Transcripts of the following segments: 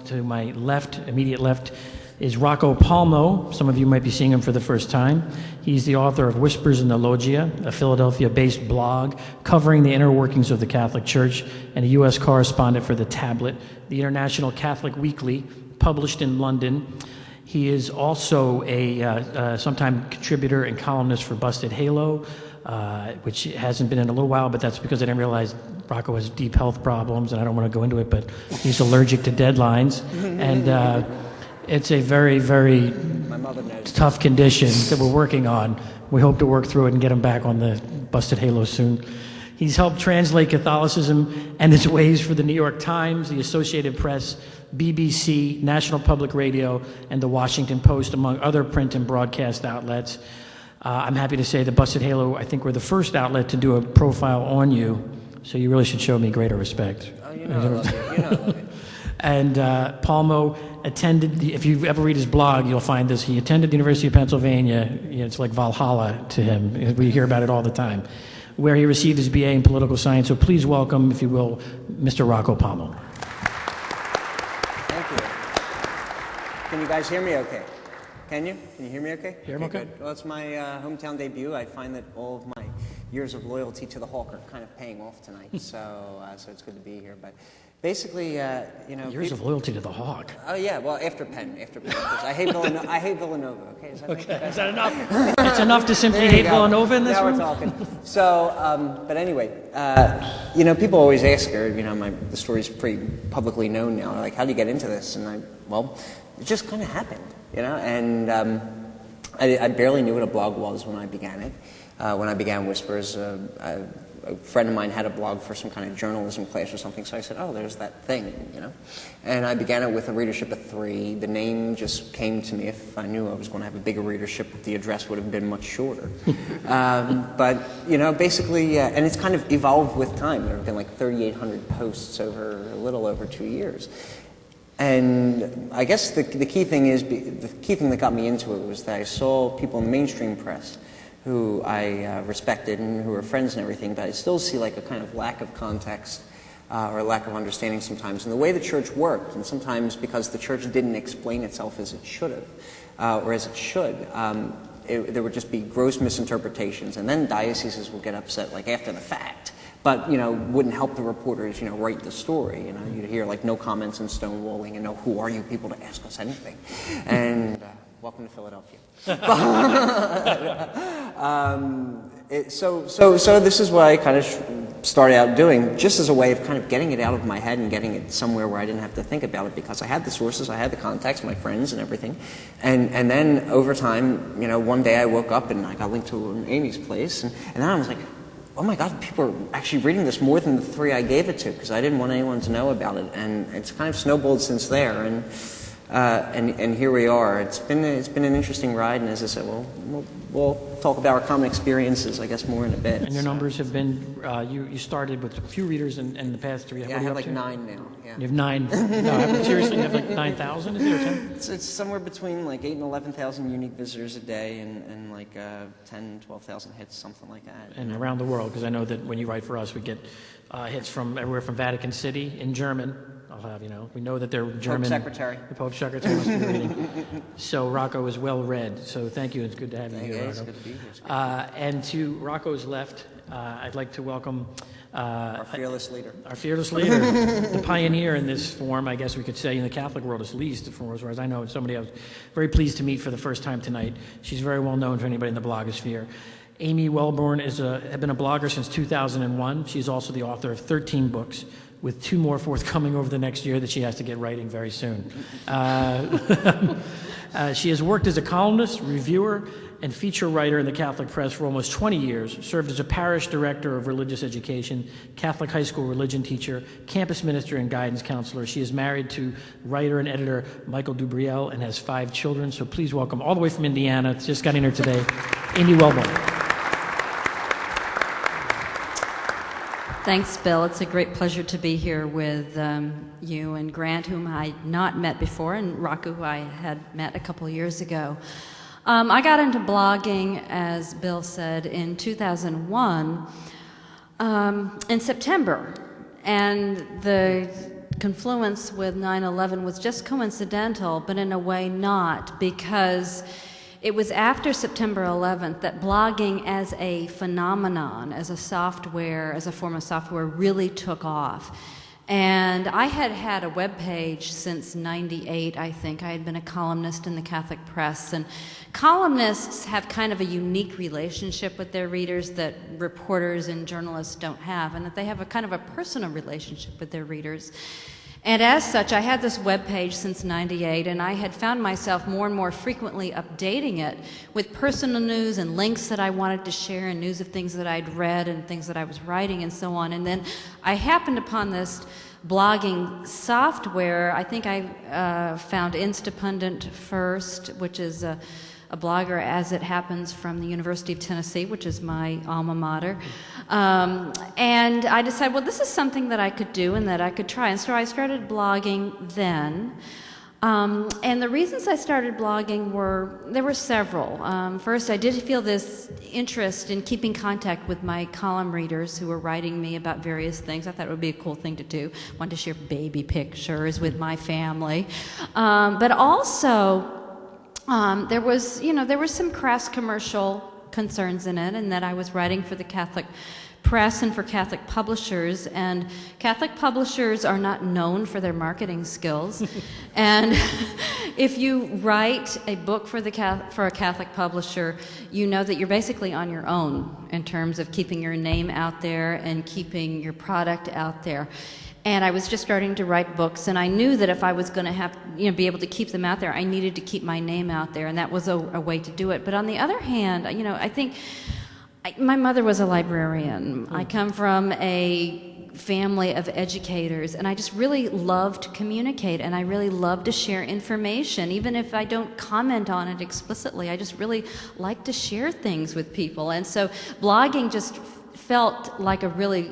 to my left, immediate left, is Rocco Palmo. Some of you might be seeing him for the first time. He's the author of Whispers in the Loggia, a Philadelphia-based blog covering the inner workings of the Catholic Church, and a U.S. correspondent for The Tablet, the International Catholic Weekly, published in London. He is also a sometime contributor and columnist for Busted Halo, which hasn't been in a little while, but that's because I didn't realize Rocco has deep health problems, and I don't want to go into it, but he's allergic to deadlines. And it's a very, very tough condition that we're working on. We hope to work through it and get him back on the Busted Halo soon. He's helped translate Catholicism and its ways for the New York Times, the Associated Press, BBC, National Public Radio, and the Washington Post, among other print and broadcast outlets. I'm happy to say that Busted Halo, I think, we're the first outlet to do a profile on you, so you really should show me greater respect. Oh, you know I love you. You know I love you. And Palmo attended, if you ever read his blog, you'll find this. He attended the University of Pennsylvania. You know, it's like Valhalla to him. We hear about it all the time, where he received his BA in political science. So please welcome, if you will, Mr. Rocco Palmo. Thank you. Can you guys hear me okay? Can you? Can you hear me okay? Hear him okay? Good. Well, it's my hometown debut. I find that all of my years of loyalty to the Hawk are kind of paying off tonight. So it's good to be here. But basically, you know, years of loyalty to the Hawk. Oh yeah, well after Penn. I hate Villanova. I hate Villanova. Okay, is that enough? It's enough to simply hate Villanova in this room. Now we're talking. So, but anyway, you know, people always ask her. You know, the story's pretty publicly known now. Like, how do you get into this? And well, it just kind of happened. You know, and I barely knew what a blog was when I began it. When I began Whispers, a friend of mine had a blog for some kind of journalism class or something, so I said, oh, there's that thing, you know. And I began it with a readership of 3. The name just came to me. If I knew I was going to have a bigger readership, the address would have been much shorter. But, you know, basically, and it's kind of evolved with time. There have been like 3,800 posts over a little over 2 years. And I guess the key thing that got me into it was that I saw people in the mainstream press who I respected and who were friends and everything, but I still see like a kind of lack of context or a lack of understanding sometimes in the way the church worked, and sometimes because the church didn't explain itself as it should have, or as it should, there would just be gross misinterpretations, and then dioceses would get upset like after the fact. But, you know, wouldn't help the reporters, you know, write the story. You know, you'd hear, like, no comments and stonewalling and no, who are you people to ask us anything? And welcome to Philadelphia. So this is what I kind of started out doing, just as a way of kind of getting it out of my head and getting it somewhere where I didn't have to think about it, because I had the sources, I had the contacts, my friends and everything. And then over time, you know, one day I woke up and I got linked to Amy's place, and then I was like, oh my God, people are actually reading this more than the 3 I gave it to, because I didn't want anyone to know about it. And it's kind of snowballed since there, and here we are. It's been an interesting ride, and as I said, we'll talk about our common experiences, I guess, more in a bit. And your numbers have been, you started with a few readers in the past 3. Yeah, I have like 9 now. Yeah. You have 9. No, seriously, you have like 9,000? Is it, or 10? It's somewhere between like 8,000 and 11,000 unique visitors a day, and like 10,000, 12,000 hits, something like that. And around the world, because I know that when you write for us, we get hits from everywhere from Vatican City in German. I'll have, you know, we know that they're German. Pope Secretary. The Pope Secretary must be reading. So Rocco is well read. So thank you. It's good to have you here, Rocco. It's good to be here. And to Rocco's left, I'd like to welcome our fearless leader. Our fearless leader, the pioneer in this form, I guess we could say, in the Catholic world at least, as far as I know. Somebody I was very pleased to meet for the first time tonight. She's very well known to anybody in the blogosphere. Amy Welborn has been a blogger since 2001. She's also the author of 13 books, with 2 more forthcoming over the next year that she has to get writing very soon. She has worked as a columnist, reviewer, and feature writer in the Catholic press for almost 20 years, served as a parish director of religious education, Catholic high school religion teacher, campus minister, and guidance counselor. She is married to writer and editor Michael Dubriel and has 5 children. So please welcome, all the way from Indiana, just got in here today, Amy Welborn. Thanks, Bill. It's a great pleasure to be here with you and Grant, whom I had not met before, and Rocco, who I had met a couple of years ago. I got into blogging, as Bill said, in 2001, in September. And the confluence with 9/11 was just coincidental, but in a way not, because it was after September 11th that blogging as a phenomenon, as a software, as a form of software, really took off. And I had had a web page since '98, I think. I had been a columnist in the Catholic press, and columnists have kind of a unique relationship with their readers that reporters and journalists don't have, and that they have a kind of a personal relationship with their readers. And as such, I had this web page since '98, and I had found myself more and more frequently updating it with personal news and links that I wanted to share, and news of things that I'd read and things that I was writing and so on. And then I happened upon this blogging software. I think I found Instapundit first, which is a blogger, as it happens, from the University of Tennessee, which is my alma mater. And I decided, well, this is something that I could do and that I could try. And so I started blogging then. And the reasons I started blogging there were several. First, I did feel this interest in keeping contact with my column readers who were writing me about various things. I thought it would be a cool thing to do. I wanted to share baby pictures with my family. But also, there was some crass commercial concerns in it, and that I was writing for the Catholic press and for Catholic publishers, and Catholic publishers are not known for their marketing skills. And if you write a book for a Catholic publisher, you know that you're basically on your own in terms of keeping your name out there and keeping your product out there. And I was just starting to write books, and I knew that if I was going to be able to keep them out there, I needed to keep my name out there, and that was a way to do it. But on the other hand, I think my mother was a librarian. I come from a family of educators, and I just really love to communicate, and I really love to share information, even if I don't comment on it explicitly. I just really like to share things with people, and so blogging just felt like a really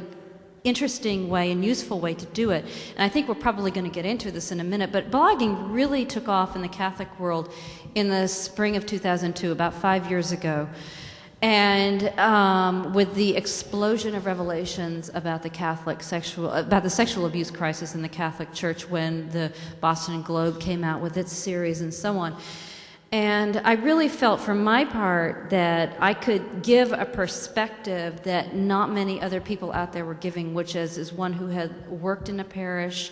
interesting way and useful way to do it. And I think we're probably going to get into this in a minute, but blogging really took off in the Catholic world in the spring of 2002, about 5 years ago. And with the explosion of revelations about the sexual abuse crisis in the Catholic Church, when the Boston Globe came out with its series and so on. And I really felt, for my part, that I could give a perspective that not many other people out there were giving, which is one who had worked in a parish,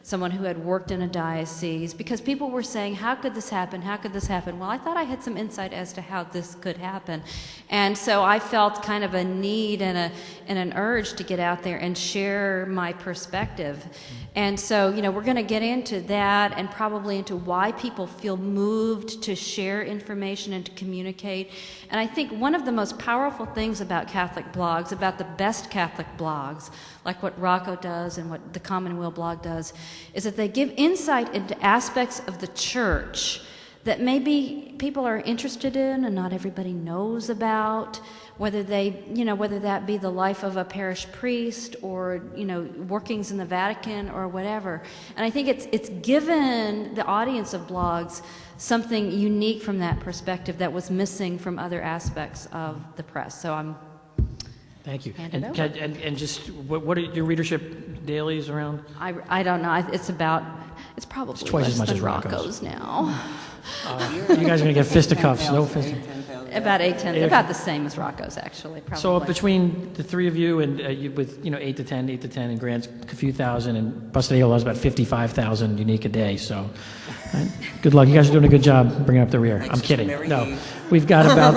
someone who had worked in a diocese, because people were saying, how could this happen? How could this happen? Well, I thought I had some insight as to how this could happen. And so I felt kind of a need and an urge to get out there and share my perspective. And so, we're going to get into that, and probably into why people feel moved to share information and to communicate. And I think one of the most powerful things about Catholic blogs, about the best Catholic blogs, like what Rocco does and what the Commonweal blog does, is that they give insight into aspects of the church that maybe people are interested in and not everybody knows about, whether that be the life of a parish priest or, workings in the Vatican or whatever. And I think it's given the audience of blogs something unique from that perspective that was missing from other aspects of the press. So Thank you. And just what are your readership dailies around? I don't know. It's probably twice less as much than as Rocco's now. You guys are going to get fisticuffs. No fisticuffs. About 8-10, about the same as Rocco's, actually. Probably. So between the three of you, and with 8 to 10, and Grant's a few thousand, and Bustadillo has about 55,000 unique a day. So, right? Good luck. You guys are doing a good job bringing up the rear. I'm kidding. No, we've got about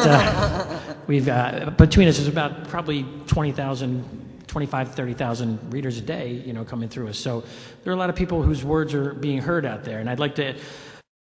between us is about probably 25, 30,000 readers a day, coming through us. So there are a lot of people whose words are being heard out there, and I'd like to